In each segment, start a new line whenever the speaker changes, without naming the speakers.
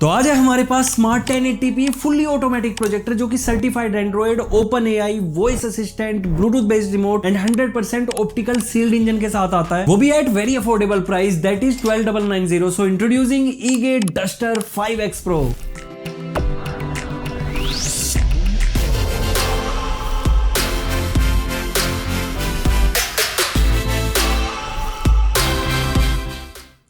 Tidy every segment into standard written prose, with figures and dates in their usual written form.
तो आज है हमारे पास smart 1080p fully automatic projector जो कि certified android, open AI, voice assistant, bluetooth based remote and 100% optical sealed engine के साथ आता है, वो भी at very affordable price that is 12990। So introducing EGate Duster 5X Pro।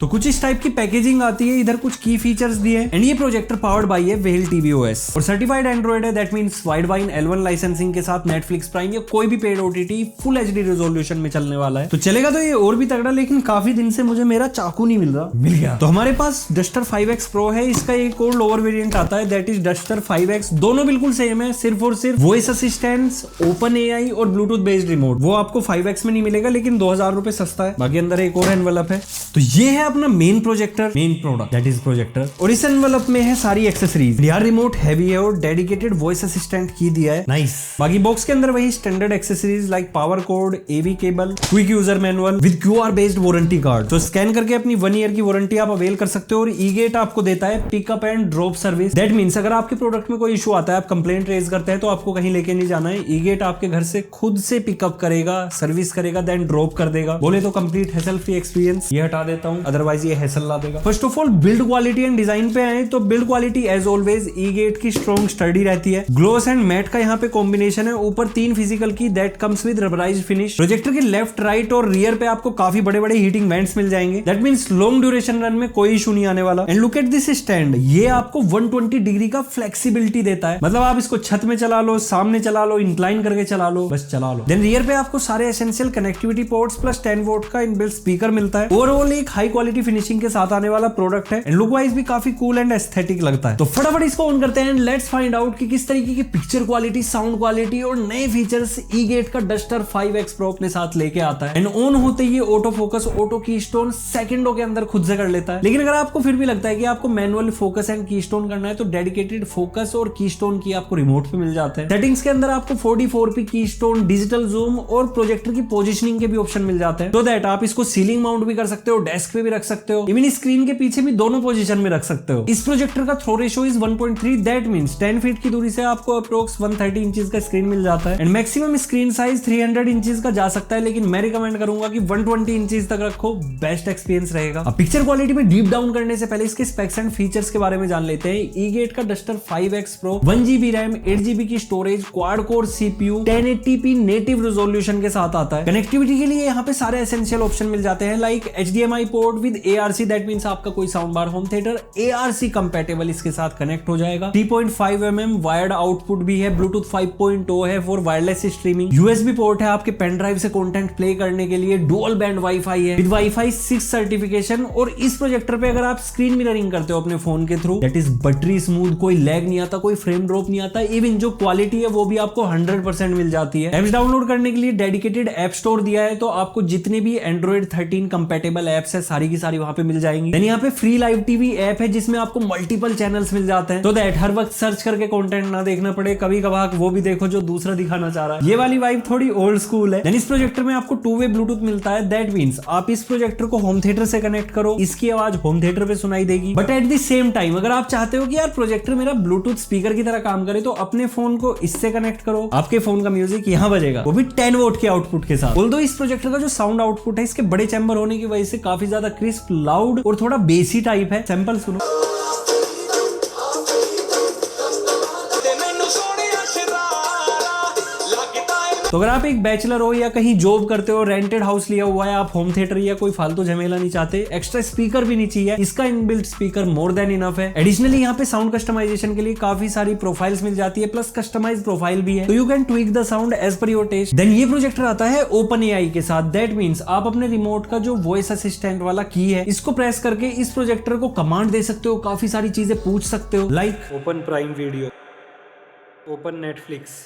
तो कुछ इस टाइप की पैकेजिंग आती है, इधर कुछ की फीचर्स दिए एंड ये प्रोजेक्टर पावर्ड बाय है वेल tvOS और सर्टिफाइड एंड्रॉइड है, that means Widevine L1 licensing के साथ नेटफ्लिक्स प्राइम या कोई भी paid OTT full HD resolution में चलने वाला है। तो चलेगा तो ये और भी तगड़ा, लेकिन काफी दिन से मुझे मेरा चाकू नहीं मिल रहा, मिल गया। तो हमारे पास डस्टर 5X Pro है, इसका एक और लोअर वेरिएंट आता है दैट इज डस्टर 5X। दोनों बिल्कुल सेम है, सिर्फ और सिर्फ वॉइस असिस्टेंस, ओपन एआई और ब्लूटूथ बेस्ड रिमोट वो आपको 5X में नहीं मिलेगा, लेकिन 2000 रुपए सस्ता है। बाकी अंदर एक और एनवेलप है। तो ये है अपना main product that is projector और इस एनवेलप में है सारी एक्सेसरीज। यार रिमोट हैवी है और डेडिकेटेड वॉइस असिस्टेंट की दिया है, नाइस। बाकी बॉक्स के अंदर वही standard accessories like power cord, AV cable, quick user manual with QR based warranty card. तो स्कैन करके अपनी 1 ईयर की वारंटी आप अवेल कर सकते हो। और ईगेट आपको देता है pickup and drop service, that means अगर आपके प्रोडक्ट में कोई इशू आता है, आप कंप्लेंट रेज करते हैं, तो आपको कहीं लेके नहीं जाना है, ईगेट आपके घर से खुद से पिकअप करेगा, सर्विस करेगा, देन ड्रॉप कर देगा। बोले तो कंप्लीट हैसल फ्री एक्सपीरियंस। ये हटा देता हूं, अदरवाइज ये हैसल ला देगा। First of all build quality and design पे आए तो बिल्ड क्वालिटी एज ऑलवेज ईगेट की स्ट्रॉन्ग स्टडी रहती है। ग्लोस एंड मैट का यहाँ पे कॉम्बिनेशन है, ऊपर 3 फिजिकल की that comes with rubberised finish. Projector के लेफ्ट, राइट और रियर पे आपको काफी बड़े बड़े हीटिंग वेंट्स मिल जाएंगे, that means long duration run में कोई इशू नहीं आने वाला। And look at this stand, ये आपको 120 डिग्री का फ्लेक्सिबिलिटी देता है, मतलब आप इसको छत में चला लो, सामने चला लो, इंक्लाइन करके चला लो, बस चला लो। देन रियर पे आपको सारे essential connectivity ports plus 10 volt का इनबिल्ट स्पीकर मिलता है। ओवरऑल एक हाई क्वालिटी फिनिशिंग के साथ आने वाला प्रोडक्ट है एंड लुक वाइज भी काफी कूल एंड एस्थेटिक लगता है। तो फटाफट इसको ऑन करते हैं एंड लेट्स फाइंड आउट कि किस तरीके की पिक्चर क्वालिटी, साउंड क्वालिटी और नए फीचर्स ईगेट का डस्टर 5X Pro अपने साथ लेके आता है। एंड ऑन होते ही ऑटो फोकस, ऑटो कीस्टोन सेकंडों के अंदर खुद से कर लेता है। लेकिन अगर आपको फिर भी लगता है कि आपको मैनुअल फोकस एंड कीस्टोन करना है, तो डेडिकेटेड फोकस और कीस्टोन की आपको रिमोट पे मिल जाता है। सेटिंग्स के अंदर आपको 44p कीस्टोन, डिजिटल जूम और प्रोजेक्टर की पोजिशनिंग के भी ऑप्शन मिल जाते हैं, तो दैट आप इसको सीलिंग माउंट भी कर सकते हो, डेस्क पे भी रख सकते हो, इवन स्क्रीन के पीछे भी दोनों पोजीशन में रख सकते हो। इस प्रोजेक्टर का throw ratio is 1.3, that means 10 feet की दूरी से आपको अप्रोक्स 130 इंचेस का स्क्रीन मिल जाता है and maximum screen size 300 inches का जा सकता है, लेकिन मैं रिकमेंड करूंगा कि 120 इंचेस तक रखो, बेस्ट एक्सपीरियंस रहेगा। अब पिक्चर क्वालिटी में डीप डाउन करने से पहले इसके स्पेक्स एंड फीचर्स के बारे में जान लेते हैं। ईगेट का duster 5X Pro 1GB RAM, 8GB की storage, quad core CPU, 1080p native resolution के साथ आता है। कनेक्टिविटी के लिए यहाँ पे सारे एसेंशियल ऑप्शन मिल जाते हैं like HDMI port with ARC, that means आपका कोई sound bar, home theatre ARC compatible इसके साथ कनेक्ट हो जाएगा। 3.5mm वायर्ड आउटपुट भी है, ब्लूटूथ 5.0 है for wireless streaming, USB port है आपके पेन ड्राइव से कंटेंट प्ले करने के लिए, डुअल बैंड वाईफाई है विद वाईफाई 6 सर्टिफिकेशन। और इस प्रोजेक्टर पे अगर आप स्क्रीन मिररिंग करते हो अपने फोन के through, that is butter smooth, कोई लैग नहीं आता, कोई फ्रेम ड्रॉप नहीं आता, इवन जो क्वालिटी है वो भी आपको 100% मिल जाती है। एप्स डाउनलोड करने के लिए डेडिकेटेड ऐप स्टोर दिया है, तो आपको जितने भी Android 13 कंपैटिबल एप्स है सारी की सारी वहां पे मिल जाएंगी। देन यहाँ पे फ्री लाइव टीवी ऐप है जिसमें आपको मल्टीपल चैनल्स मिल जाते हैं, तो दैट हर वक्त सर्च करके कंटेंट ना देखना पड़े, कभी कभार वो भी देखो जो दूसरा दिखाना चाह रहा है। ये वाली वाइब थोड़ी ओल्ड स्कूल है। इस प्रोजेक्टर में आपको 2 वे ब्लूटूथ मिलता है, दैट मींस आप इस प्रोजेक्टर को होम थिएटर से कनेक्ट करो, इसकी आवाज होम थिएटर पे सुनाई देगी। But at the same time अगर आप चाहते हो कि यार प्रोजेक्टर मेरा ब्लूटूथ स्पीकर की तरह काम करे, तो अपने फोन को इससे कनेक्ट करो, आपके फोन का म्यूजिक यहाँ बजेगा, वो भी 10 वोट के आउटपुट के साथ। ऑल्दो इस प्रोजेक्टर का जो साउंड आउटपुट है, इसके बड़े चैम्बर होने की वजह से काफी ज्यादा क्रिस्प, लाउड और थोड़ा बेसी टाइप है। सैंपल सुनो। तो अगर आप एक बैचलर हो या कहीं जॉब करते हो, रेंटेड हाउस लिया हुआ है, आप होम थिएटर या कोई फालतू झमेला नहीं चाहते, एक्स्ट्रा स्पीकर भी नहीं चाहिए, इसका inbuilt speaker more than enough है। एडिशनली यहाँ पे साउंड कस्टमाइजेशन के लिए काफी सारी प्रोफाइल्स मिल जाती है, प्लस कस्टमाइज प्रोफाइल भी है, तो you can tweak the sound as per your taste. Then ये प्रोजेक्टर आता है ओपन एआई के साथ, दैट मींस आप अपने रिमोट का जो वॉइस असिस्टेंट वाला की है, इसको प्रेस करके इस प्रोजेक्टर को कमांड दे सकते हो, काफी सारी चीजें पूछ सकते हो, like open prime video, open Netflix,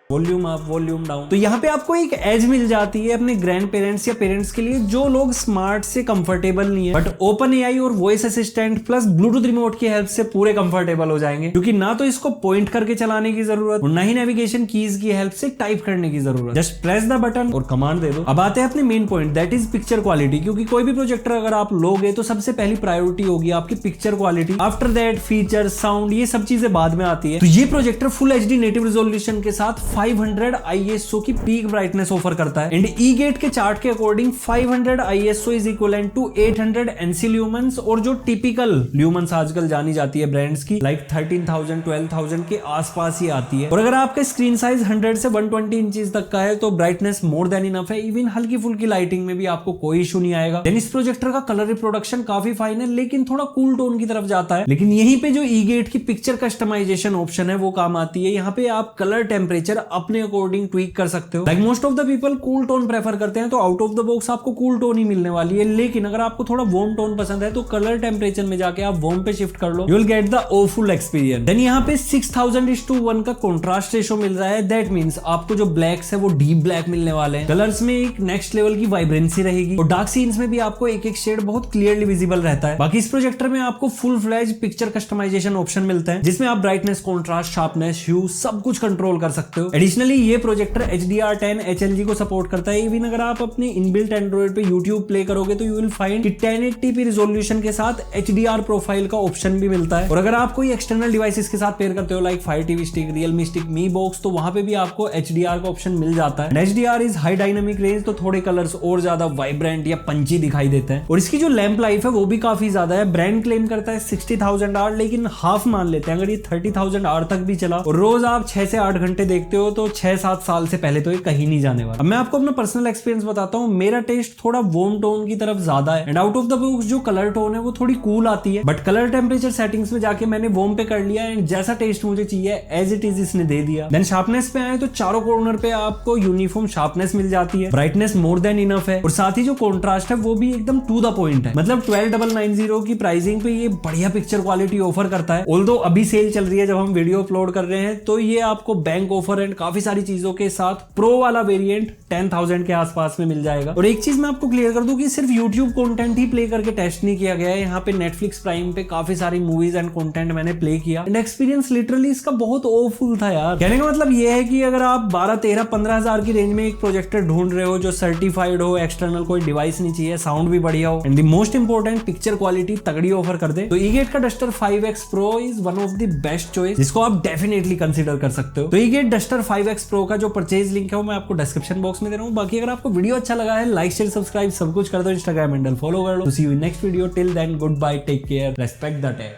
volume up, volume down. तो यहाँ पे आपको एक एज मिल जाती है अपने ग्रैंड पेरेंट्स या पेरेंट्स के लिए जो लोग स्मार्ट से कंफर्टेबल नहीं है, बट ओपन एआई और voice assistant plus Bluetooth remote की हेल्प से पूरे कंफर्टेबल हो जाएंगे, क्योंकि ना तो इसको पॉइंट करके चलाने की जरूरत और ना ही नेविगेशन कीज की हेल्प से टाइप करने की जरूरत। जस्ट प्रेस द बटन और कमांड दे दो। अब आते हैं अपने main point, that is picture quality. क्योंकि कोई भी प्रोजेक्टर अगर आप लोगे तो सबसे पहली प्रायोरिटी होगी आपकी picture quality. After that feature, sound, ये सब चीजें बाद में आती है। तो ये projector full HD native resolution के साथ 500 ISO की पीक ब्राइटनेस ऑफर करता है एंड ई-गेट के चार्ट के according 500 ISO is equivalent to 800 NC lumens, और जो टिपिकल ल्यूमेंस आजकल जानी जाती है ब्रांड्स की लाइक 13,000 12,000 के आसपास ही आती है। और अगर आपका स्क्रीन साइज 100 से 120 इंचेस तक का है तो ब्राइटनेस मोर देन इनफ है। इवन हल्की फुल्की लाइटिंग में भी आपको कोई इशू नहीं आएगा। देन इस प्रोजेक्टर का कलर रिप्रोडक्शन काफी फाइन है, लेकिन थोड़ा कूल टोन की तरफ जाता है। लेकिन यहीं पे जो ई-गेट की पिक्चर कस्टमाइजेशन ऑप्शन है वो काम आती है। यहाँ पे आप कलर टेम्परेचर अपने अकॉर्डिंग ट्वीक कर सकते हो। Like most of the people cool tone prefer करते हैं, तो आउट ऑफ द बॉक्स आपको कूल टोन ही मिलने वाली है। लेकिन अगर आपको थोड़ा वार्म टोन पसंद है तो कलर टेम्परेचर में जाके आप वार्म पे शिफ्ट कर लो, you will get the full experience. Then यहाँ पे 6000:1 का कॉन्ट्रास्ट रेशो मिल रहा है। दैट मींस आपको जो ब्लैक्स है वो डीप ब्लैक मिलने वाले हैं। कलर्स में एक नेक्स्ट लेवल की वाइब्रेंसी रहेगी और डार्क सीन्स में भी आपको एक एक शेड बहुत क्लियरली विजिबल रहता है। बाकी इस प्रोजेक्टर में आपको full fledged picture customization option मिलता है, जिसमें आप ब्राइटनेस, कॉन्ट्रास्ट, शार्पनेस, ह्यू सब कुछ कंट्रोल कर सकते हो। एडिशनली ये प्रोजेक्टर HDR10 HLG को सपोर्ट करता है। इवन अगर आप अपने इनबिल्ट एंड्रॉइड पे YouTube प्ले करोगे तो यू विल फाइंड कि 1080p रिजोल्यूशन के साथ HDR प्रोफाइल का ऑप्शन भी मिलता है। और अगर आप कोई एक्सटर्नल डिवाइसेस के साथ पेयर करते हो like Fire TV stick, Realme stick, Mi box, तो वहां पे भी आपको HDR का ऑप्शन मिल जाता है। HDR is high dynamic range, तो थोड़े कलर्स और ज्यादा वाइब्रेंट या पंची दिखाई देते हैं। और इसकी जो लैंप लाइफ है वो भी काफी ज्यादा है। ब्रांड क्लेम करता है 60,000 आवर, लेकिन हाफ मान लेते हैं अगर ये 30,000 आवर तक भी चला और रोज आप 6 से 8 घंटे देखते हो तो 6-7 साल से पहले तो ये कहीं नहीं जाने वाला। अब मैं आपको अपना पर्सनल एक्सपीरियंस बताता हूँ। मेरा टेस्ट थोड़ा वार्म टोन की तरफ ज्यादा है and out of the box जो कलर टोन है वो थोड़ी कूल आती है, बट कलर टेम्परेचर सेटिंग्स में जाके मैंने वार्म पे कर लिया एंड जैसा टेस्ट मुझे चाहिए एज इट इज इसने दे दिया। देन शार्पनेस पे आए तो चारों कॉर्नर पे आपको यूनिफॉर्म शार्पनेस मिल जाती है, ब्राइटनेस मोर देन इनफ है और साथ ही जो कॉन्ट्रास्ट है वो भी एकदम टू द पॉइंट है। मतलब 12,990 की प्राइसिंग पे ये बढ़िया पिक्चर क्वालिटी ऑफर करता है। ऑल्दो अभी सेल चल रही है जब हम वीडियो अपलोड कर रहे हैं, तो ये आपको बैंक ऑफर एंड काफी सारी चीजों के साथ प्रो वाला वेरिएंट 10,000 के आसपास में मिल जाएगा। और एक चीज मैं आपको क्लियर कर दूं कि सिर्फ YouTube कंटेंट ही प्ले करके टेस्ट नहीं किया गया है। यहाँ पे Netflix प्राइम पे काफी सारी मूवीज एंड कंटेंट मैंने प्ले किया एंड एक्सपीरियंस लिटरली इसका बहुत ओफुल था यार। कहने का मतलब ये है कि अगर आप 12, 13, 15 हजार की रेंज में एक प्रोजेक्टर ढूंढ रहे हो जो सर्टिफाइड हो, एक्सटर्नल कोई डिवाइस नहीं चाहिए, साउंड भी बढ़िया हो and the most important picture quality तगड़ी ऑफर कर दे, तो ई-गेट का duster 5X Pro is one of the best choice जिसको आप डेफिनेटली कंसीडर कर सकते हो। तो ई-गेट डस्टर 5X Pro का जो परचेज लिंक है वो मैं आपको डिस्क्रिप्शन बॉक्स में दे रहा हूँ। बाकी अगर आपको वीडियो अच्छा लगा है लाइक, शेयर, सब्सक्राइब सब कुछ कर दो। इंस्टाग्राम हैंडल फॉलो कर लो। See you next video. Till then good bye, take care, respect the take.